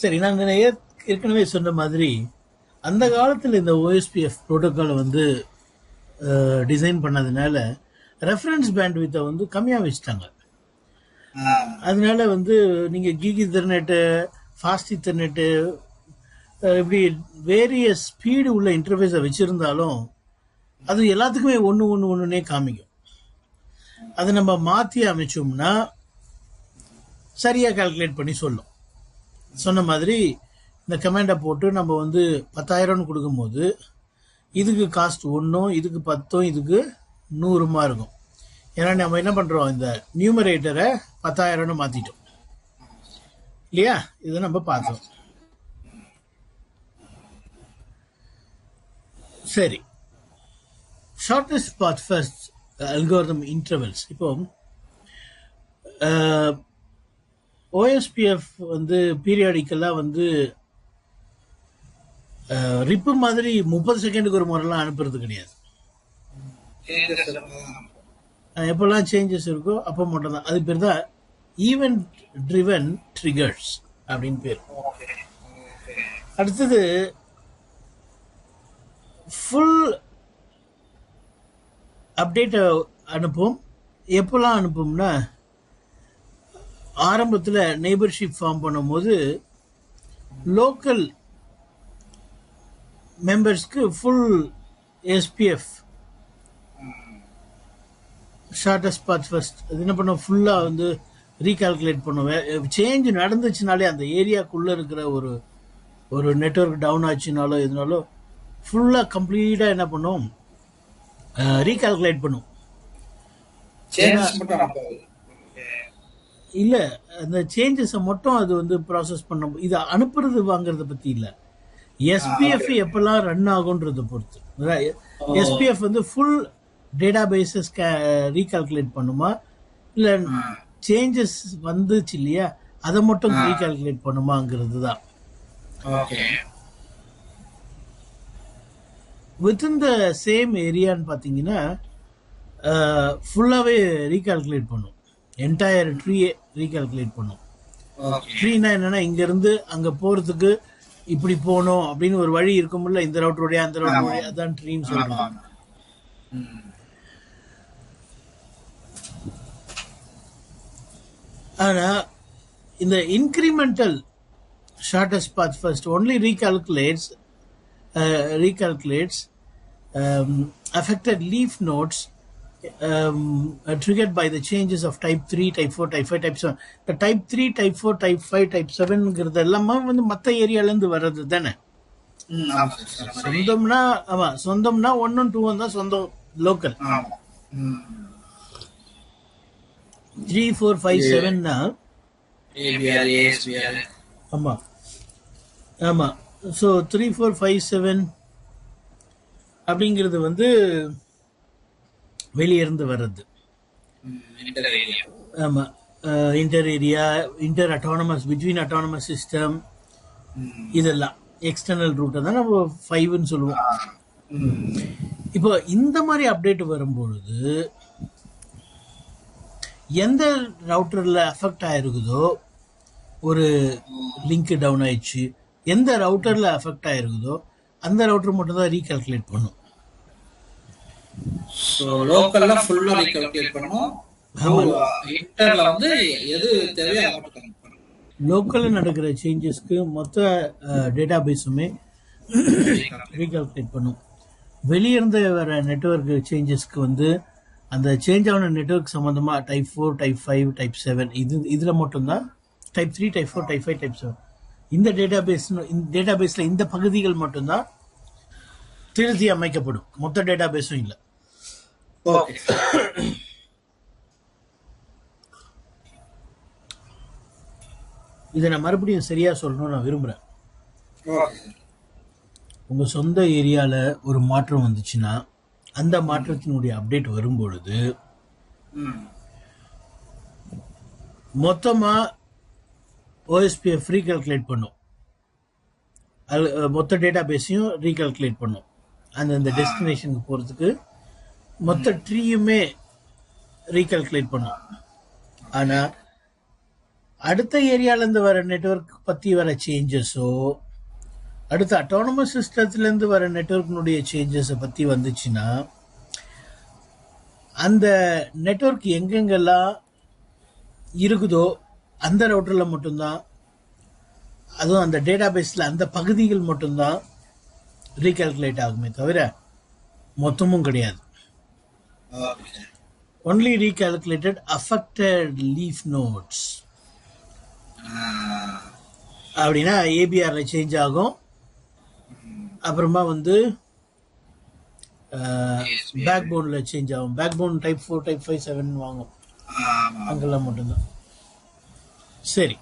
சரி, நான் ஏற்கனவே சொன்ன மாதிரி அந்த காலத்தில் இந்த ஓஎஸ்பிஎஃப் புரோட்டோக்காலை வந்து டிசைன் பண்ணதுனால ரெஃபரன்ஸ் பேண்ட்வித்தை வந்து கம்மியாக வச்சுட்டாங்க. அதனால வந்து நீங்கள் கீக் இத்தர்நெட்டு, ஃபாஸ்ட் இத்தர்நெட்டு, இப்படி வேரியஸ் ஸ்பீடு உள்ள இன்டர்ஃபேஸை வச்சுருந்தாலும் அது எல்லாத்துக்குமே ஒன்றுனே காமிக்கும். அதை நம்ம மாற்றி அமைச்சோம்னா சரியாக கால்குலேட் பண்ணி சொல்லும். சொன்ன மாதிரி இந்த கமெண்டை போட்டு நம்ம வந்து 10,000 கொடுக்கும்போது இதுக்கு காஸ்ட் 1, இதுக்கு 10, இதுக்கு 100 இருக்கும். ஏன்னா நம்ம என்ன பண்ணுறோம், இந்த நியூமரேட்டரை 10,000 மாற்றிட்டோம் இல்லையா? இதை நம்ம பார்த்தோம். சரி, shortest path first algorithm intervals. இப்போ ஓஎஸ்பிஎஃப் வந்து பீரியாடிக்கலாக வந்து ரிப்பு மாதிரி 30 செகண்டுக்கு ஒரு முறைலாம் அனுப்புறது கிடையாது. எப்பெல்லாம் சேஞ்சஸ் இருக்கோ அப்போ மட்டும் தான். அது பேர் தான் ஈவென்ட் ட்ரிவன் ட்ரிகர்ஸ் அப்படின்னு பேர். அடுத்தது ஃபுல் அப்டேட்டை அனுப்பும். எப்போல்லாம் அனுப்பும்னா, ஆரம்பத்தில் நெய்பர்ஷிப் ஃபார்ம் பண்ணும்போது லோக்கல் மெம்பர்ஸ்க்கு full SPF shortest path first அது என்ன பண்ணோம், ஃபுல்லாக வந்து ரீகால்குலேட் பண்ணுவேன். சேஞ்ச் நடந்துச்சுனாலே அந்த ஏரியாக்குள்ளே இருக்கிற ஒரு நெட்வொர்க் டவுன் ஆச்சுனாலோ எதுனாலோ ஃபுல்லாக கம்ப்ளீட்டாக என்ன பண்ணும், ரீகால்குலேட் பண்ணும். இல்லை, அந்த சேஞ்சஸை மட்டும் அது வந்து ப்ராசஸ் பண்ண, இது அனுப்புறது வாங்குறத பற்றி இல்லை. எஸ்பிஎஃப் எப்பெல்லாம் ரன் ஆகுன்றத பொறுத்து. எஸ்பிஎஃப் வந்து ஃபுல் டேட்டா பேசஸ் ரீகால்குலேட் பண்ணுமா, இல்லை சேஞ்சஸ் வந்துச்சு இல்லையா அதை மட்டும் ரீகால்குலேட் பண்ணுமாங்கிறது தான். வித்தின் த சேம் ஏரியான்னு பார்த்தீங்கன்னா ஃபுல்லாகவே ரீகால்குலேட் பண்ணும். என்டையர் ட்ரீயே ரீகால்குலேட் பண்ணும். ட்ரீனா என்னன்னா, இங்கேருந்து அங்கே போகிறதுக்கு இப்படி போகணும் அப்படின்னு ஒரு வழி இருக்கும்ல, இந்த ரவுட்டருடைய அந்த ரவுட்டருடைய, அதான் ட்ரீன்னு சொல்றாங்க. ஆனா இந்த incremental shortest path first only recalculates affected leaf nodes triggered by the changes of type 3, type 4, type 5, type 7. The type 3, type 4, type 5, type 7ங்கிறது எல்லாமே வந்து மற்ற ஏரியாலேருந்து வர்றது தானே. சொந்தம்னா ஆமாம், சொந்தம்னா 1 2 தான் சொந்தம் லோக்கல். 3 4 5 7னா ஆமாம் ஆமாம். ஸோ 3 4 5 7 அப்படிங்கிறது வந்து வெளியிருந்து வர்றது. ஆமாம், inter area, inter autonomous, between autonomous system, இதெல்லாம் எக்ஸ்டர்னல் ரூட்டை தான் நம்ம 5ன்னு சொல்லுவோம். இப்போ இந்த மாதிரி அப்டேட் வரும்பொழுது எந்த ரவுட்டரில் அஃபெக்ட் ஆகிருக்குதோ, ஒரு லிங்க் டவுன் ஆயிடுச்சு, எந்த ரவுட்டரில் அஃபெக்ட் ஆகிருக்குதோ அந்த ரவுட்டர் மட்டும் தான் ரீகால்குலேட் பண்ணும். லோக்கல்ல ஃபுல்லா ரீகால்குலேட் பண்ணும். இன்டர்ல வந்து எது தேவையோ அதை மட்டும் கனெக்ட் பண்ணும். லோக்கல்ல நடக்கிற சேஞ்சஸ்க்கு மொத்த டேட்டா பேஸுமே ரீகால்குலேட் பண்ணும். வெளியிருந்து வர நெட்வொர்க் சேஞ்சஸ்க்கு வந்து அந்த சேஞ்ச் ஆன நெட்வொர்க் சம்மந்தமாக டைப் 4, டைப் 5, டைப் 7 இதில் மட்டும்தான், டைப் 3, டைப் 4, டைப் 5, டைப் 7 இந்த டேட்டா பேஸில் இந்த பகுதிகள் மட்டும்தான் திருத்தி அமைக்கப்படும். மொத்த டேட்டா பேஸும் இல்லை. இதை நான் மறுபடியும் சரியா சொல்லணும்னு நான் விரும்புகிறேன். உங்கள் சொந்த ஏரியாவில் ஒரு மாற்றம் வந்துச்சுன்னா அந்த மாற்றத்தினுடைய அப்டேட் வரும்பொழுது மொத்தமாக ஓஎஸ்பிஎஃப் ரீகால்குலேட் பண்ணும். மொத்த டேட்டா பேஸையும் ரீகால்குலேட் பண்ணும். அந்த டெஸ்டினேஷனுக்கு போகிறதுக்கு மொத்த ட்ரீயுமே ரீகால்குலேட் பண்ணும். ஆனால் அடுத்த ஏரியாலேருந்து வர நெட்வொர்க் பற்றி வர சேஞ்சஸோ, அடுத்த அட்டானமஸ் சிஸ்டத்துலேருந்து வர நெட்வொர்க்கினுடைய சேஞ்சஸை பற்றி வந்துச்சுன்னா, அந்த நெட்வொர்க் எங்கெங்கெல்லாம் இருக்குதோ அந்த ரவுட்டரில் மட்டும்தான், அதுவும் அந்த டேட்டா பேஸில் அந்த பகுதிகள் மட்டும்தான் ரீகால்குலேட் ஆகுமே தவிர மொத்தமும் கிடையாது. Only recalculated affected leaf nodes. அப்படின்னா ஏபிஆர்ல சேஞ்ச் ஆகும். அப்புறமா வந்து பேக் போன்ல சேஞ்ச் ஆகும். பேக் போன் டைப் 4, டைப் 5, 7 வாங்கும். அங்கெல்லாம் மட்டும்தான். சரி,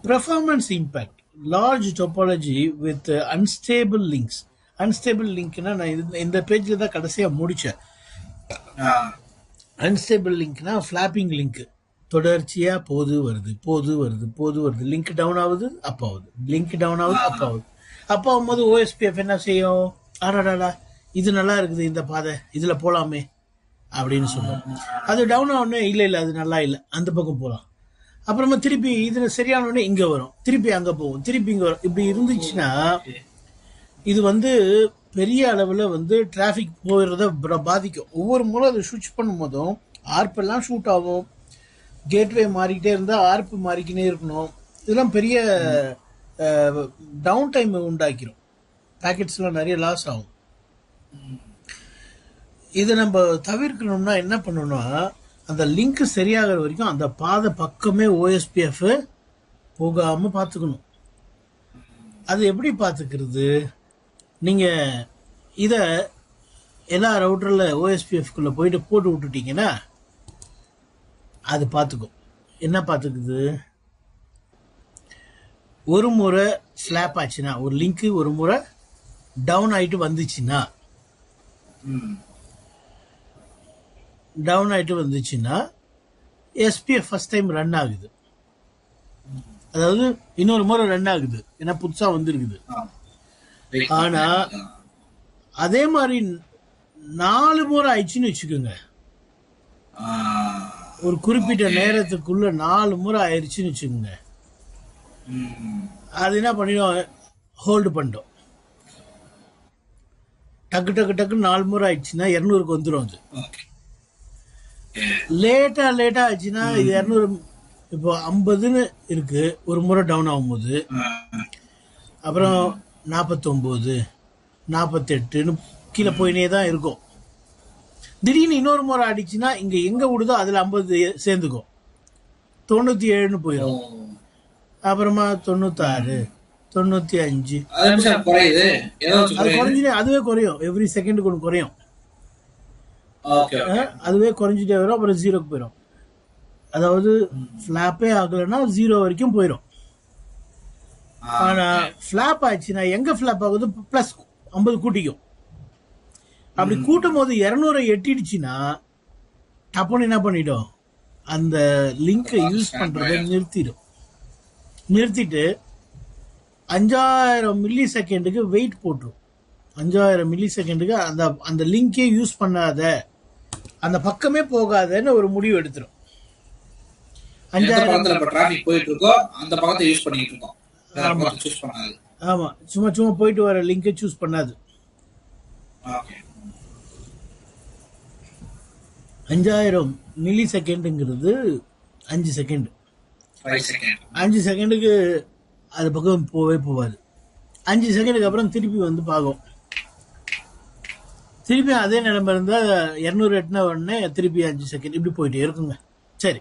performance impact large topology with unstable links. unstable linkனா நான் இந்த பேஜ்ல தான் கடைசியா முடிச்சேன். unstable linkனா flapping link, தொடர்ச்சியா போது வருது, லிங்க் டவுன் ஆகுது, அப் ஆகுது, லிங்க் டவுன் ஆகுது, அப் ஆகுது. அப்போ ஆகும்போது ஓஎஸ்பிஎஃப் என்ன செய்யும்? ஆடாடா இது நல்லா இருக்குது, இந்த பாதை இதுல போலாமே அப்படின்னு சொல்லுவோம். அது டவுன் ஆகணும்னே இல்லை அது நல்லா இல்லை, அந்த பக்கம் போகலாம். அப்புறமா திருப்பி இதுல சரியான உடனே இங்க வரும், திருப்பி அங்க போகும், திருப்பி இங்க வரும். இப்படி இருந்துச்சுன்னா இது வந்து பெரிய அளவுல வந்து டிராபிக் போயிடுறத பாதிக்கும். ஒவ்வொரு முறை அதை சுவிட்ச் பண்ணும் போதும் ஆர்ப்பெல்லாம் ஷூட் ஆகும். கேட்வே மாறிக்கிட்டே இருந்தா ஆர்ப்பு மாறிக்கினே இருக்கணும். இதெல்லாம் பெரிய டவுன் டைம் உண்டாக்கிடும். பேக்கெட்ஸ்லாம் நிறைய லாஸ் ஆகும். இதை நம்ம தவிர்க்கணும்னா என்ன பண்ணணும்னா, அந்த லிங்க் சரியாகிற வரைக்கும் அந்த பாதை பக்கமே ஓஎஸ்பிஎஃப் போகாம பார்த்துக்கணும். அது எப்படி பார்த்துக்கிறது? நீங்க இதை எல்லா ரவுட்டரில் ஓஎஸ்பிஎஃப்குள்ள போயிட்டு போட்டு விட்டுட்டீங்கன்னா அது பார்த்துக்கும். என்ன பார்த்துக்குது? ஒரு முறை ஸ்லாப் ஆச்சுன்னா, ஒரு லிங்க் ஒரு முறை டவுன் ஆயிட்டு வந்துச்சுன்னா எஸ்பிஎஃப் ஃபர்ஸ்ட் டைம் ரன் ஆகுது. அதாவது இன்னொரு முறை ரன் ஆகுது, ஏன்னா புதுசா வந்துருக்குது. ஆனா அதே மாதிரி 4 முறை ஆயிடுச்சுன்னு வச்சுக்கோங்க. ஒரு குறிப்பிட்ட நேரத்துக்குள்ள 4 முறை ஆயிடுச்சுன்னு வச்சுக்கோங்க. அது என்ன பண்ணிடும்? ஹோல்டு பண்ணிட்டோம். டக்கு 4 முறை ஆயிடுச்சுன்னா 200க்கு வந்துடும். அது லேட்டா ஆச்சுன்னா 200, இப்போ 50ன்னு இருக்கு, ஒரு முறை டவுன் ஆகும்போது அப்புறம் 49, 48ன்னு கீழே போயினே தான் இருக்கும். திடீர்னு இன்னொரு முறை ஆடிச்சுன்னா இங்க எங்க விடுதோ அதுல 50 சேர்ந்துக்கும், 97ன்னு போயிடும். அப்புறமா 96, 95, அது குறைஞ்சுட்டே அதுவே குறையும். எவ்ரி செகண்டுக்கு ஒன்று குறையும். அதுவே குறைஞ்சிட்டே வரும். அப்புறம் 0க்கு போயிடும். அதாவது ஃபிளாப்பே ஆகலைன்னா 0 வரைக்கும் போயிடும். ஆனா ஃபிளாப் ஆச்சுன்னா எங்க ஃபிளாப் ஆகுது? பிளஸ் 50 கூட்டிக்கும். அப்படி கூட்டும் போது 200 எட்டிடுச்சுன்னா டப்புன்னு என்ன பண்ணிடும்? அந்த லிங்கை யூஸ் பண்றதை நிறுத்திட்டு 5000 மில்லி செகண்டுக்கு வெயிட் போட்டுரும். 5000 மில்லி செகண்டுக்கு அந்த லிங்கே யூஸ் பண்ணாத, அந்த பக்கமே போகாதன்னு ஒரு முடிவு எடுத்துரும். 5000 ஆமா, சும்மா போயிட்டு வர லிங்கை சூஸ் பண்ணாது. 5000 மில்லி செகண்டுங்கிறது 5 செகண்ட். 5 செகண்டுக்கு அது பக்கம் போவாது. 5 செகண்டுக்கு அப்புறம் திருப்பி வந்து பார்க்கும். திருப்பி அதே நிலைமை இருந்தா 200 எட்டின உடனே திருப்பி 5 செகண்ட் இப்படி போயிட்டே இருக்குங்க. சரி,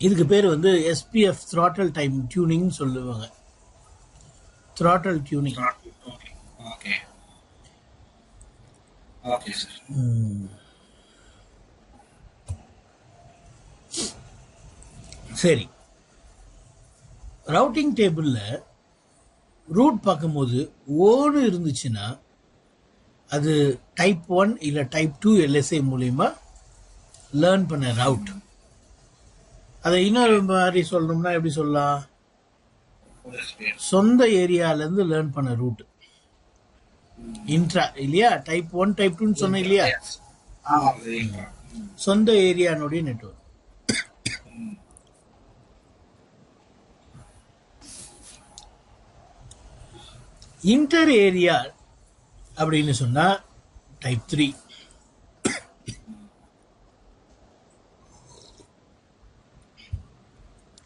இதுக்கு பேர் வந்து எஸ்பிஎஃப் throttle டைம் டியூனிங் சொல்லுவாங்க. throttle tuning. சரி, ரவுட்டிங் டேபிள்ல ரூட் பார்க்கும்போது ஓடு இருந்துச்சுன்னா அது டைப் 1 இல்ல டைப் 2 எல்எஸ்ஐ மூலியமா லேர்ன் பண்ண ரவுட். அதை இன்னொரு மாதிரி சொல்லணும்னா எப்படி சொல்லலாம்? சொந்த ஏரியால இருந்து லேர்ன் பண்ண ரூட். இன்ட்ரா இல்லையா? டைப் 1 டைப் 2 சொன்ன இல்லையா? சொந்த ஏரியானுடைய நெட்வொர்க். இன்டர் ஏரியா அப்படின்னு சொன்னா டைப் 3.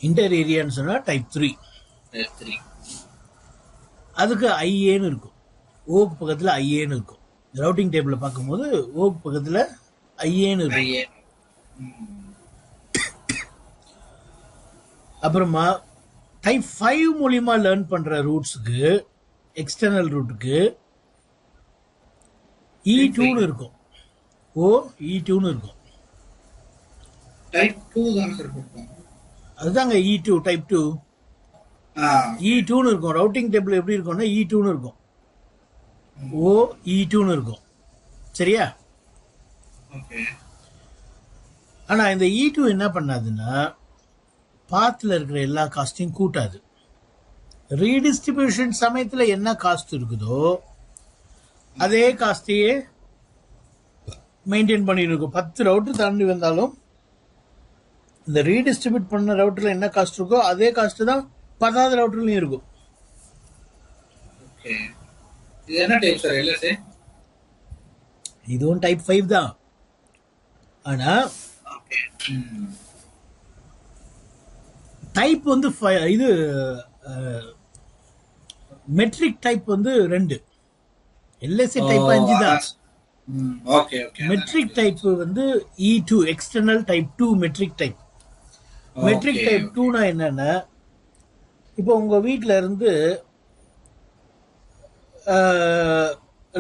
இன்டர் ஏரியான்னு சொன்னா டைப் 3. அதுக்கு ஐஏன்னு இருக்கும், ஓக்கு பக்கத்துல ஐஏன்னு இருக்கும். ரவுட்டிங் டேபிள்ல பார்க்கும்போது ஓக்கு பக்கத்துல ஐஏன்னு இருக்கும். அப்புறமா டைப் 5 மூலியமா லேர்ன் பண்ற ரூட்ஸுக்கு, எக்ஸ்டர்னல் ரூட்டுக்கு E2ன்னு இருக்கும். E2ன்னு இருக்கும். டைப் 2 தான் சார் கொடுப்போம். அதுதாங்க E2, டைப் 2. E2ன்னு இருக்கும். ரவுட்டிங் டேபிள் எப்படி இருக்கும்னா E2ன்னு இருக்கும். E2ன்னு இருக்கும். சரியா? ஓகே. ஆனா இந்த E2 என்ன பண்ணாதுன்னா பாத்துல இருக்கிற எல்லா காஸ்டையும் கூட்டாது. ரீடிஸ்ட்ரிபியூஷன் சமயத்துல என்ன காஸ்ட் இருக்குதோ அதே காஸ்டையே மெயின்டைன் பண்ணிட்டு இருக்கும். 10 ரவுட்டர் தாண்டி வந்தாலும் இந்த ரீடிஸ்ட்ரிபியூட் பண்ண ரவுட்டர்ல என்ன காஸ்ட் இருக்கோ அதே காஸ்ட் தான் 10வது ரவுட்டர்லயும் இருக்கும். ஓகே. இது என்ன டைப் சார்? LSA இதுவும் டைப் 5 தான். ஆனா டைப் வந்து இது மெட்ரிக் டைப் வந்து 2. LSA டைப் 5 தான். Okay okay. மெட்ரிக் டைப் வந்து E2, external type 2 metric type. Metric type 2னா என்னன்னா, இப்போ உங்க வீட்ல இருந்து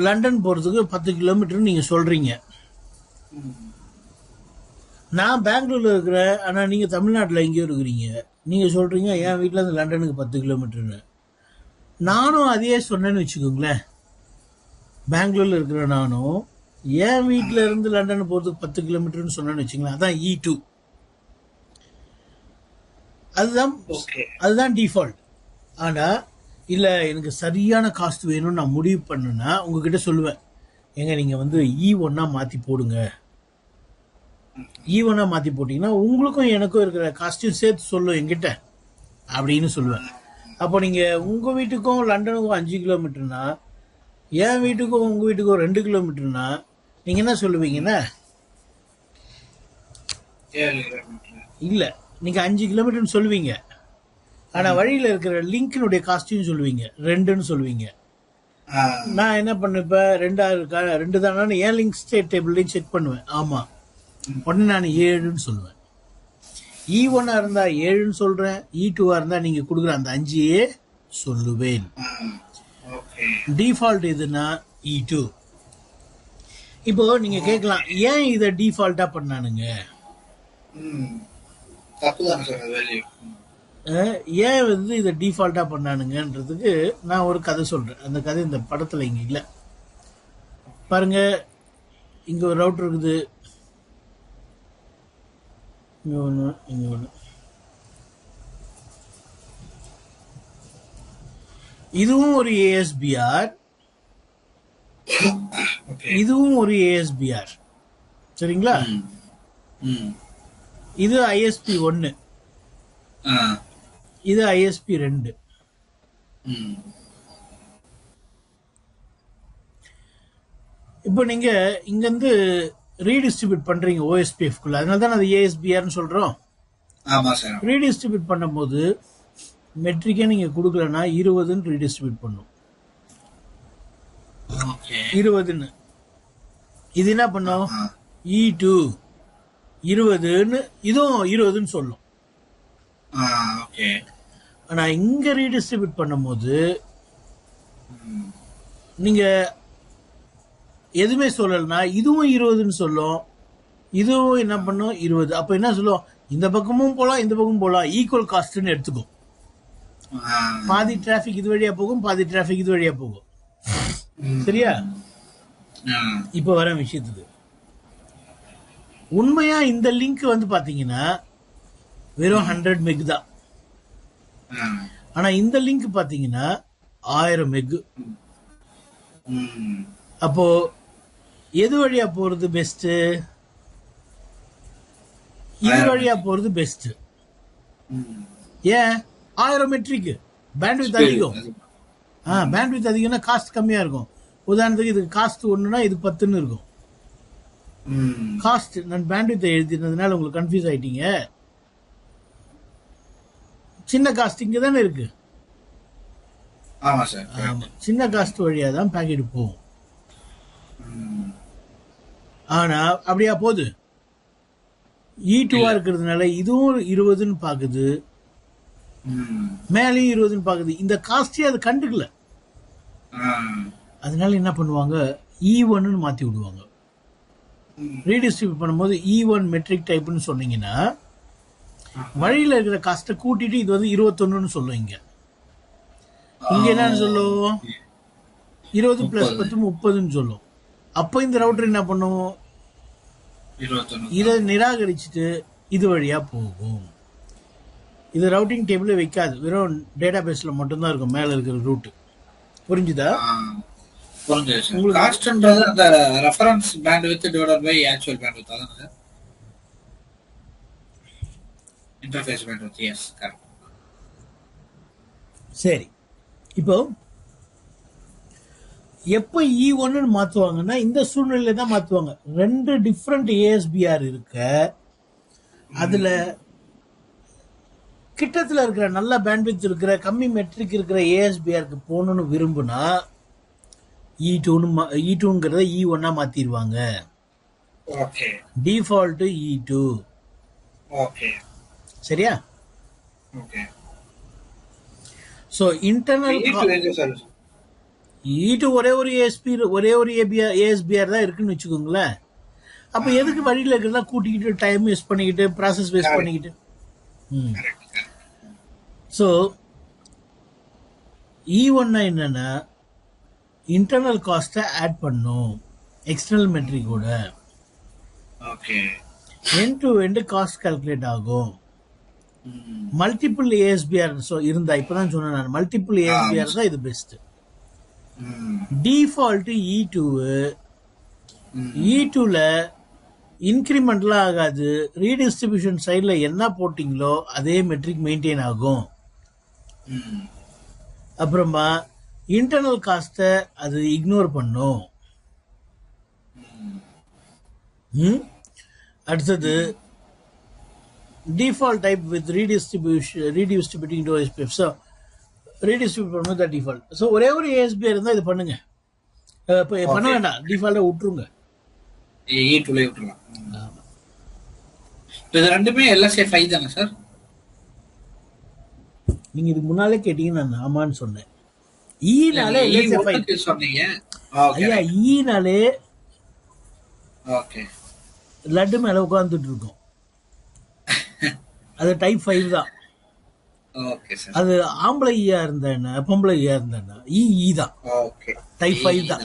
லண்டன் போறதுக்கு 10 கிலோமீட்டர் நீங்க சொல்றீங்க. நான் பெங்களூர்ல இருக்கிறேன், ஆனா நீங்க தமிழ்நாட்டுல எங்கேயோ இருக்கிறீங்க. நீங்க சொல்றீங்க என் வீட்டுல இருந்து லண்டனுக்கு 10 கிலோமீட்டர்னு. நானும் அதையே சொன்னேன்னு வச்சுக்கோங்களேன். பெங்களூர்ல இருக்கிற நானும் என் வீட்டுல இருந்து லண்டன் போறதுக்கு 10 கிலோமீட்டர்னு சொன்னேன்னு வச்சுங்களேன். அதான் E2. அதுதான் டிஃபால்ட். ஆனா இல்ல எனக்கு சரியான காஸ்ட் வேணும்னு நான் முடிவு பண்ணேன்னா உங்ககிட்ட சொல்லுவேன், எங்க நீங்க வந்து E1 மாத்தி போடுங்க. E1 மாத்தி போட்டீங்கன்னா உங்களுக்கும் எனக்கும் இருக்கிற காஸ்டையும் சேர்த்து சொல்லும் என்கிட்ட அப்படின்னு சொல்லுவேன். அப்போ நீங்க உங்க வீட்டுக்கும் லண்டனுக்கும் 5 கிலோமீட்டர்னா, என் வீட்டுக்கும் உங்க வீட்டுக்கும் 2 கிலோமீட்டர்னா நீங்க என்ன சொல்லுவீங்கன்னா, இல்ல நீங்க 5 கிலோமீட்டர்னு சொல்லுவீங்க. ஆனா வழியில இருக்கிற லிங்க்னுடைய காஸ்டையும் சொல்லுவீங்க, 2ன்னு சொல்லுவீங்க. நான் என்ன பண்ணிப்பேன், 2 தானே என் லிங்க் ஸ்டேட் டேபிள்லையும் செக் பண்ணுவேன். ஆமா, உடனே நான் 7ன்னு சொல்லுவேன். E1 இருந்தா 7ன்னு சொல்றேன், E2 இருந்தா நீங்க கொடுக்குற அந்த 5ஐயே சொல்லுவேன். டிஃபால்ட் எதுனா E2. இப்போ நீங்க கேட்கலாம், ஏன் இதை டிஃபால்ட்டா பண்ணானுங்க, ஏன் வந்து இதை டிஃபால்ட்டா பண்ணானுங்கன்றதுக்கு நான் ஒரு கதை சொல்றேன். அந்த கதை இந்த படத்துல இங்க இல்ல. பாருங்க, இங்க ஒரு ரவுட்டர் இருக்குது, இங்க ஒண்ணு, இங்க ஒண்ணு. இதுவும் ஒரு ASBR, இதுவும் ஒரு ASBR. சரிங்களா? இது ISP 1, இது ISP 2. இப்போ நீங்க இங்க இருந்து ரீடிஸ்ட்ரிபியூட் பண்றீங்க OSPF குள்ள, அதனால தான் அது ASBRன்னு சொல்றோம். ரீடிஸ்ட்ரிபியூட் பண்ணும்போது மெட்ரிக்கே நீங்க கொடுக்கலன்னா 20ன்னு ரீடிஸ்ட்ரிபியூட் பண்ணும். 20ன்னு இது என்ன பண்ணும், E2 20ன்னு இதுவும் 20ன்னு சொல்லும். ஆனா இங்க ரீடிஸ்ட்ரிபியூட் பண்ணும்போது நீங்க எதுவுமே சொல்லலன்னா இதுவும் 20ன்னு சொல்லும், இதுவும் என்ன பண்ணும் 20. அப்ப என்ன சொல்லும், இந்த பக்கமும் போலாம் இந்த பக்கமும் போலாம், ஈக்குவல் காஸ்ட்னு எடுத்துக்கும். பாதி டிராபிக் இது வழியா போகும், பாதி டிராபிக் இது வழியா போகும். சரியா? இப்ப வர விஷயத்துக்கு, உண்மையா இந்த லிங்க் வந்து பாத்தீங்கன்னா வெறும் 100 மெக் தான். ஆனா இந்த லிங்க் பாத்தீங்கன்னா 1000 மெக். அப்போ எது வழியா போறது பெஸ்ட், இது வழியா போறது பெஸ்ட். ஏன்? 1000 மெட்ரிக் பேண்ட்வித் அதிகம். பேண்ட்வித் அதிகம்னா காஸ்ட் கம்மியா இருக்கும். உதாரணத்துக்கு இதுக்கு காஸ்ட் 1னா இது 10ன்னு இருக்கும். காஸ்ட் நான் பேண்ட்வித் எழுதினதுனால உங்களுக்கு கன்ஃபியூஸ் ஆயிட்டீங்க. சின்ன காஸ்ட் இங்க தானே இருக்கு. ஆமா சார். ஆமா, சின்ன காஸ்ட் வழியா தான் பாக்கெட் போகும். ஆனா அப்படியா போகுது. E2 இருக்கிறதுனால இதுவும் 20ன்னு பாக்குது, மேலேயும் 20ன்னு பாக்குது. இந்த காஸ்டே அது கண்டுக்கல. அதனால என்ன பண்ணுவாங்க, E1ன்னு மாத்தி விடுவாங்க. ரீடிஸ்ட்ரிபியூட் பண்ணும்போது E1 மெட்ரிக் டைப்னு சொன்னீங்கன்னா வழியில இருக்கிற காஸ்ட்டை கூட்டிட்டு இது வந்து 21ன்னு சொல்லும். இங்க என்னன்னு சொல்லும், 20 + 10 30ன்னு சொல்லும். அப்ப இந்த ரவுட்டர் என்ன பண்ணும், இதை நிராகரிச்சுட்டு இது வழியா போகும். இது ரவுட்டிங் டேபிள் வைக்காது, வெறும் டேட்டா பேஸ்ல மட்டும்தான் இருக்கும் மேல இருக்கிற ரூட். புரிஞ்சுதா? உங்களுக்கு காஸ்ட்ன்றது அந்த reference bandwidth divided by actual bandwidth அதானே? Interface bandwidth. Yes, correct. சரி, இப்போ எப்ப E1ன்னு மாத்துவாங்கன்னா இந்த சூழ்நிலையில தான் மாத்துவாங்க. 2 டிஃப்ரெண்ட் ASBR இருக்க, அதுல கிட்டத்துல இருக்கிற நல்ல பேண்ட்வித் இருக்கிற கம்மி மெட்ரிக் இருக்கிற ASBRக்கு போகணும்னு விரும்புனா E2ங்கிறத E1 மாத்திடுவாங்க. ஓகே. Default E2. ஓகே, சரியா? ஓகே. சோ இன்டர்னல் E2 ஒரே ஒரு ASBR தான் இருக்குன்னு வச்சுக்கோங்களேன். அப்ப எதுக்கு வழியில இருக்கிறதா கூட்டிக்கிட்டு டைம் வேஸ்ட் பண்ணிக்கிட்டு ப்ராசஸ் வேஸ்ட் பண்ணிக்கிட்டு. சோ E1 என்னன்னா இன்டர்னல் காஸ்ட ஆட் பண்ணும் எக்ஸ்டர்னல் மெட்ரிக்கோட. Okay. End to end cost calculate ஆகும். மல்டிபிள் ASBR இருந்தா, இப்பதான் சொன்னேன் நான், மல்டிபிள் ASBR தான் இது பெஸ்ட். டிஃபால்ட் E2ல இன்கிரிமெண்ட்லாம் ஆகாது. ரீடிஸ்ட்ரிபியூஷன் சைட்ல என்ன போட்டீங்களோ அதே மெட்ரிக் மெயின்டைன் ஆகும். அப்புறமா இன்டர்னல் காஸ்ட அது இக்னோர் பண்ணும். அடுத்தது default type with redistributing to OSPF. So redistribute பண்ணும்போது தான் டிஃபால்ட். ஸோ ஒரே ஒரு ASBR இருந்தால் இது பண்ணுங்க, பண்ண வேண்டாம், டிஃபால்ட்டை விட்டுருங்க. E2ல விட்டுறலாம். இது ரெண்டுமே LSA 5 தானே சார்? நீங்க இதுக்கு முன்னாலே கேட்டீங்க, நான் ஆமான்னு சொன்னேன். ஈனாலே LSA 5 சொன்னீங்க. ஐயா, ஈனாலே ஓகே லட்டு மேல உட்கார்ந்துட்டு இருக்கும். அது டைப் 5 தான். Okay sir. அது ஆம்பளை ஈயா இருந்தா என்ன, பொம்பளை ஈயா இருந்தா என்ன, ஈ தான். ஓகே, டைப் 5 தான்.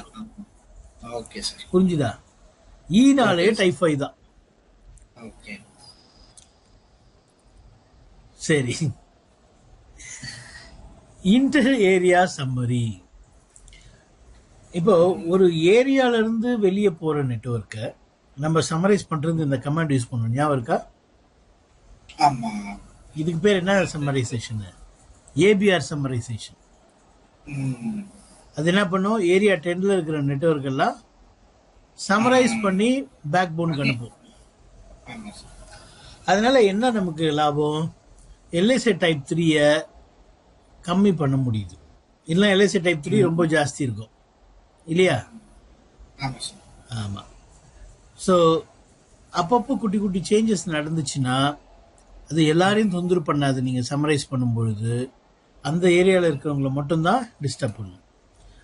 ஓகே சார், புரிஞ்சுதா? ஈனாலே டைப் 5 தான். ஓகே, சரி. Inter area summary. இப்போ ஒரு ஏரியால இருந்து வெளியே போற நெட்வொர்க்கை நம்ம சம்மரைஸ் பண்றது இந்த கமாண்ட் யூஸ் பண்ணணும். ஞாபகம் இருக்கா? ஆமா. இதுக்கு பேர் என்ன சம்மரைசேஷன்? ABR summarisation. அது என்ன பண்ணும், ஏரியா 10ல இருக்கிற நெட்வொர்க் எல்லாம் சம்மரைஸ் பண்ணி பேக் போனுக்கு அனுப்பும். அதனால என்ன நமக்கு லாபம்? LSA டைப் 3 கம்மி பண்ண முடியுது. இல்லை LSA டைப் 3 ரொம்ப ஜாஸ்தி இருக்கும் இல்லையா? ஆமா. ஸோ அப்பப்போ குட்டி குட்டி சேஞ்சஸ் நடந்துச்சுன்னா அது எல்லாரையும் தொந்தரவு பண்ணாது. நீங்க சம்மரைஸ் பண்ணும் பொழுது அந்த ஏரியாவில் இருக்கிறவங்கள மட்டும்தான் டிஸ்டர்ப் பண்ணும்.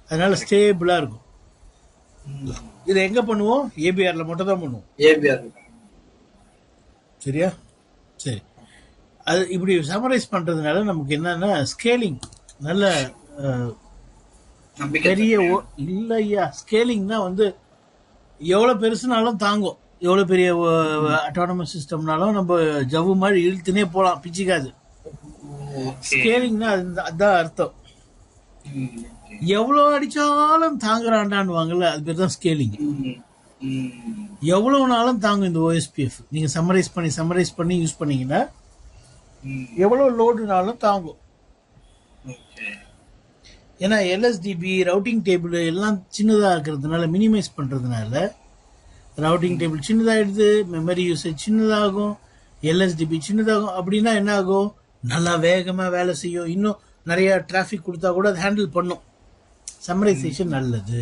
அதனால ஸ்டேபிளா இருக்கும். இதை எங்க பண்ணுவோம்? ABRல மட்டும் தான் பண்ணுவோம். சரியா? சரி. அது இப்படி சம்மரைஸ் பண்றதுனால நமக்கு என்னன்னா ஸ்கேலிங் நல்ல பெரிய இல்லையா. ஸ்கேலிங்னா வந்து எவ்வளவு பெருசுனாலும் தாங்கும். எவ்வளவு பெரிய அட்டானமஸ் சிஸ்டம்னாலும் நம்ம ஜவ்வு மாதிரி இழுத்துனே போலாம், பிச்சுக்காது. ஸ்கேலிங்னா அதுதான் அர்த்தம். எவ்வளவு அடிச்சாலும் தாங்குறாண்டான்னு அது பேர் தான் ஸ்கேலிங். எவ்வளவு நாளும் தாங்கும் இந்த OSPF. நீங்க சம்மரைஸ் பண்ணி யூஸ் பண்ணீங்கன்னா எவ்வளவு லோடுனாலும் தாங்கும். ஏன்னா எல்எஸ்டிபி ரவுட்டிங் டேபிள் எல்லாம் சின்னதாக இருக்கிறதுனால மினிமைஸ் பண்ணுறதுனால ரவுட்டிங் டேபிள் சின்னதாகிடுது, மெமரி யூசேஜ் சின்னதாகும், எல்எஸ்டிபி சின்னதாகும். அப்படின்னா என்ன ஆகும், நல்லா வேகமாக வேலை செய்யும், இன்னும் நிறைய டிராஃபிக் கொடுத்தா கூட அது ஹேண்டில் பண்ணும். சம்மரைசேஷன் நல்லது.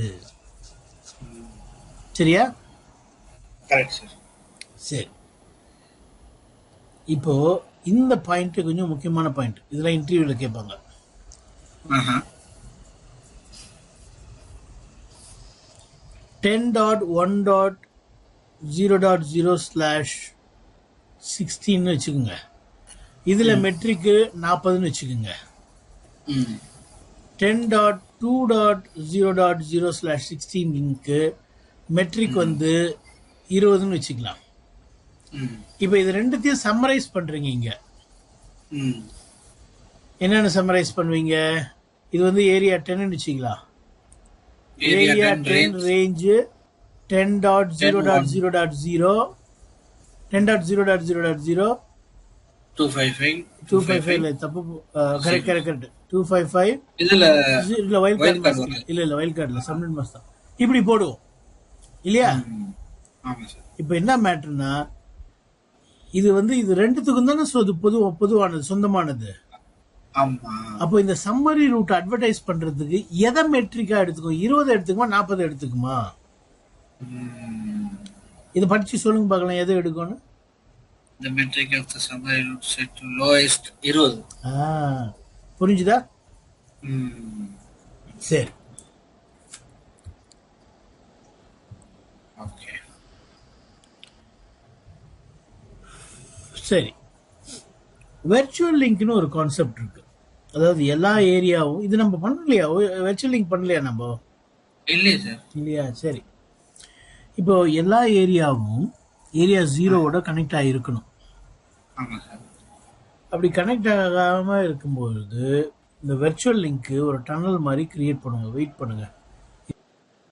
சரியா? Correct sir. சரி, இப்போ இந்த பாயிண்ட் கொஞ்சம் முக்கியமான பாயிண்ட், இதெல்லாம் இன்டர்வியூல கேட்பாங்க. 10.1.0.0/16 வச்சுக்கோங்க. இதுல மெட்ரிக்கு 40ன்னு வச்சுக்கோங்க. 10.2.0.0/16க்கு மெட்ரிக் வந்து 20ன்னு வச்சுக்கலாம். இப்போ இது ரெண்டுத்தையும் சம்மரைஸ் பண்றீங்க. இங்க என்னென்ன சம்மரைஸ் பண்ணுவீங்க? இது வந்து ஏரியா 10ன்னு வச்சுக்கலாம். ஏரியா 10 ரேஞ்ச் 10.0.0.0 10.0.0.0 255 தப்பு, கரெக்ட் 255. இதுல இல்ல வைல்ட் கார்டு இல்ல வைல்ட் கார்டுல சப்மிட் மாஸ் தான். இப்படி போடுவோம் இல்லையா? இப்போ என்ன மேட்டர்னா, இது வந்து இது ரெண்டுத்துக்கும் தானே பொதுவானது, சொந்தமானது. அப்போ இந்த சம்மரி ரூட் அட்வர்டைஸ் பண்றதுக்கு எதை மெட்ரிக்கா எடுத்துக்கும்? 20 எடுத்துக்குமா 40 எடுத்துக்குமா? இதை படிச்சு சொல்லுங்க பார்க்கலாம், எதை எடுக்கணும்? The metric of the summary route set to lowest 20. புரிஞ்சுதா? சரி, ஓகே. சரி. வெர்ச்சுவல் லிங்க்னு ஒரு கான்செப்ட் இருக்கு. அதாவது எல்லா ஏரியாவும், இது நம்ம பண்ணலையா? வெர்ச்சுவல் லிங்க் பண்ணலையா நம்ம? இல்லையா சார்? இல்லையா? சரி. இப்போ எல்லா ஏரியாவும் ஏரியா 0வோட கனெக்ட் ஆகிருக்கணும். அப்படி கனெக்ட் ஆகாம இருக்கும்போது இந்த வெர்ச்சுவல் லிங்க் ஒரு டனல் மாதிரி கிரியேட் பண்ணுங்க. வெயிட் பண்ணுங்க.